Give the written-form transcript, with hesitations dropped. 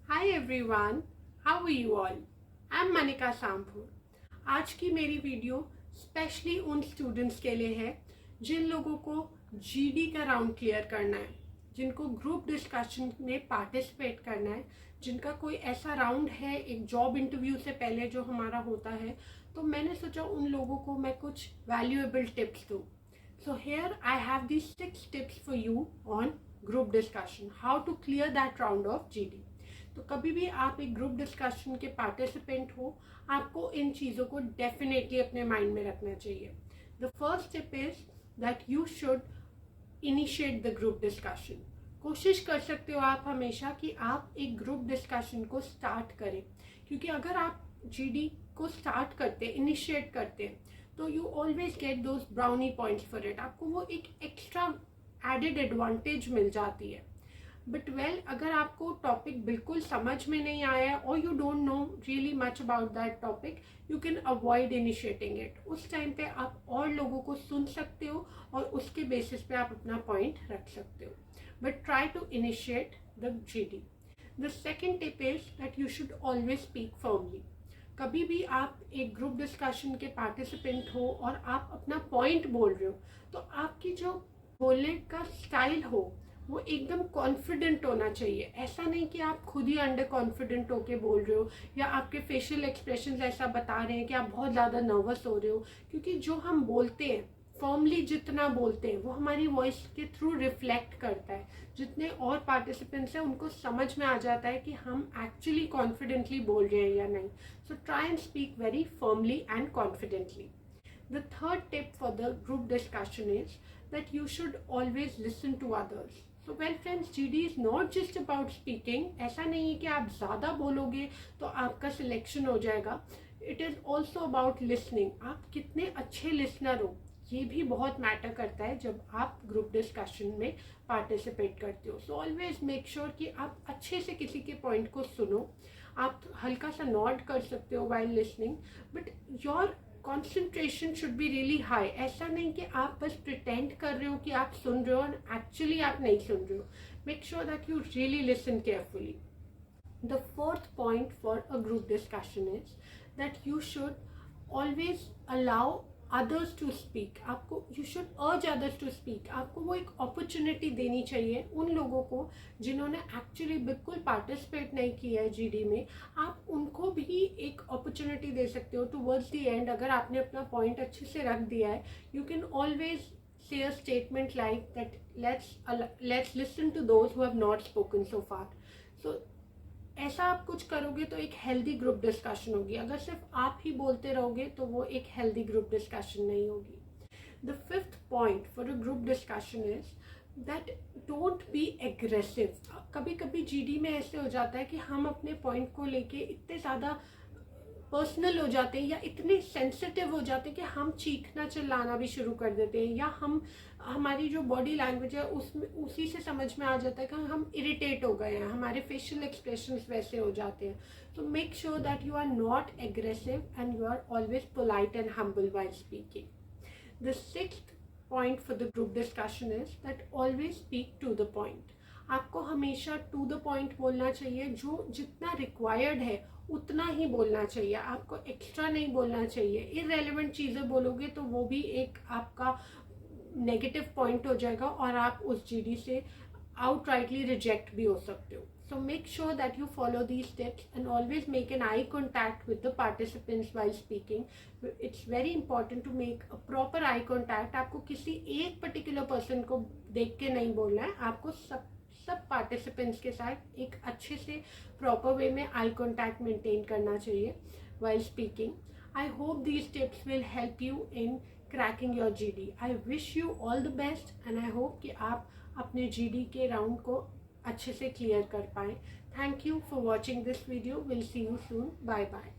Hi everyone, how are you all? I'm Manika Sampur. आज की मेरी वीडियो स्पेशली उन स्टूडेंट्स के लिए है जिन लोगों को जीडी का राउंड क्लियर करना है, जिनको ग्रुप डिस्कशन में पार्टिसिपेट करना है, जिनका कोई ऐसा राउंड है एक जॉब इंटरव्यू से पहले जो हमारा होता है। तो मैंने सोचा उन लोगों को मैं कुछ वैल्यूएबल टिप्स दूँ। So here I have these 6 tips for you on group discussion, how to clear that round of GD. तो कभी भी आप एक ग्रुप डिस्कशन के पार्टिसिपेंट हो, आपको इन चीज़ों को डेफिनेटली अपने माइंड में रखना चाहिए। The first tip is that you should initiate the group discussion. कोशिश कर सकते हो आप हमेशा कि आप एक ग्रुप डिस्कशन को स्टार्ट करें, क्योंकि अगर आप जीडी को स्टार्ट करते इनिशिएट करते तो you always get those brownie points for it. आपको वो एक एक्स्ट्रा एडेड एडवांटेज मिल जाती है। बट अगर आपको टॉपिक बिल्कुल समझ में नहीं आया और you don't know really much about that topic, you can avoid initiating it. उस टाइम पे आप और लोगों को सुन सकते हो और उसके बेसिस पे आप अपना पॉइंट रख सकते हो, but try to initiate the GD. The second tip is that you should always speak firmly. कभी भी आप एक ग्रुप डिस्कशन के पार्टिसिपेंट हो और आप अपना पॉइंट बोल रहे हो, तो आपकी जो बोलने का स्टाइल हो वो एकदम कॉन्फिडेंट होना चाहिए। ऐसा नहीं कि आप खुद ही अंडर कॉन्फिडेंट होके बोल रहे हो या आपके फेशियल एक्सप्रेशंस ऐसा बता रहे हैं कि आप बहुत ज़्यादा नर्वस हो रहे हो, क्योंकि जो हम बोलते हैं फॉर्मली जितना बोलते हैं वो हमारी वॉइस के थ्रू रिफ्लेक्ट करता है। जितने और पार्टिसिपेंट्स हैं उनको समझ में आ जाता है कि हम एक्चुअली कॉन्फिडेंटली बोल रहे हैं या नहीं। So try and speak very firmly and confidently. The third tip for the group discussion is that you should always listen to others. So friends, GD is not just about speaking. ऐसा नहीं है कि आप ज़्यादा बोलोगे तो आपका selection हो जाएगा। It is also about listening. आप कितने अच्छे लिसनर हो ये भी बहुत मैटर करता है जब आप ग्रुप डिस्कशन में पार्टिसिपेट करते हो। सो ऑलवेज मेक श्योर कि आप अच्छे से किसी के पॉइंट को सुनो। आप हल्का सा नॉड कर सकते हो while listening, but your concentration should be really high. ऐसा नहीं कि आप बस प्रिटेंड कर रहे हो कि आप सुन रहे हो और एक्चुअली आप नहीं सुन रहे हो। Make sure that you really listen carefully. The fourth point for a group discussion is that you should always allow others to speak. आपको you should urge others to speak. आपको वो एक अपॉर्चुनिटी देनी चाहिए उन लोगों को जिन्होंने एक्चुअली बिल्कुल पार्टिसिपेट नहीं किया है जीडी में। आप उनको भी एक अपॉर्चुनिटी दे सकते हो टुवर्ड्स द एंड। अगर आपने अपना पॉइंट अच्छे से रख दिया है, you can always say a statement like that, let's listen to those who have not spoken so far. So ऐसा आप कुछ करोगे तो एक हेल्दी ग्रुप डिस्कशन होगी। अगर सिर्फ आप ही बोलते रहोगे तो वो एक हेल्दी ग्रुप डिस्कशन नहीं होगी। The fifth point for a group discussion is that don't be aggressive. कभी कभी जीडी में ऐसे हो जाता है कि हम अपने पॉइंट को लेके इतने ज़्यादा पर्सनल हो जाते हैं या इतने सेंसिटिव हो जाते हैं कि हम चीखना चिल्लाना भी शुरू कर देते हैं, या हमारी जो बॉडी लैंग्वेज है उसमें उसी से समझ में आ जाता है कि हम इरिटेट हो गए हैं, हमारे फेशियल एक्सप्रेशंस वैसे हो जाते हैं। तो make sure that you are not aggressive and you are always polite and humble while speaking. The sixth point for the group discussion is that always speak to the point. आपको हमेशा to the point बोलना चाहिए। जो जितना required है उतना ही बोलना चाहिए, आपको एक्स्ट्रा नहीं बोलना चाहिए। इररेलेवेंट चीज़ें बोलोगे तो वो भी एक आपका नेगेटिव पॉइंट हो जाएगा और आप उस जीडी से आउटराइटली रिजेक्ट भी हो सकते हो। So make sure that you follow these steps and always make an eye contact with the participants while speaking. It's very important to make a proper eye contact. आपको किसी एक particular person को देख के नहीं बोलना है, आपको सब पार्टिसिपेंट्स के साथ एक अच्छे से प्रॉपर वे में आई कॉन्टैक्ट मेंटेन करना चाहिए while speaking. I hope these tips will help you in cracking your GD. I wish you all the best and I hope कि आप अपने GD के राउंड को अच्छे से क्लियर कर पाएँ. Thank you for watching this video. We'll see you soon. Bye bye.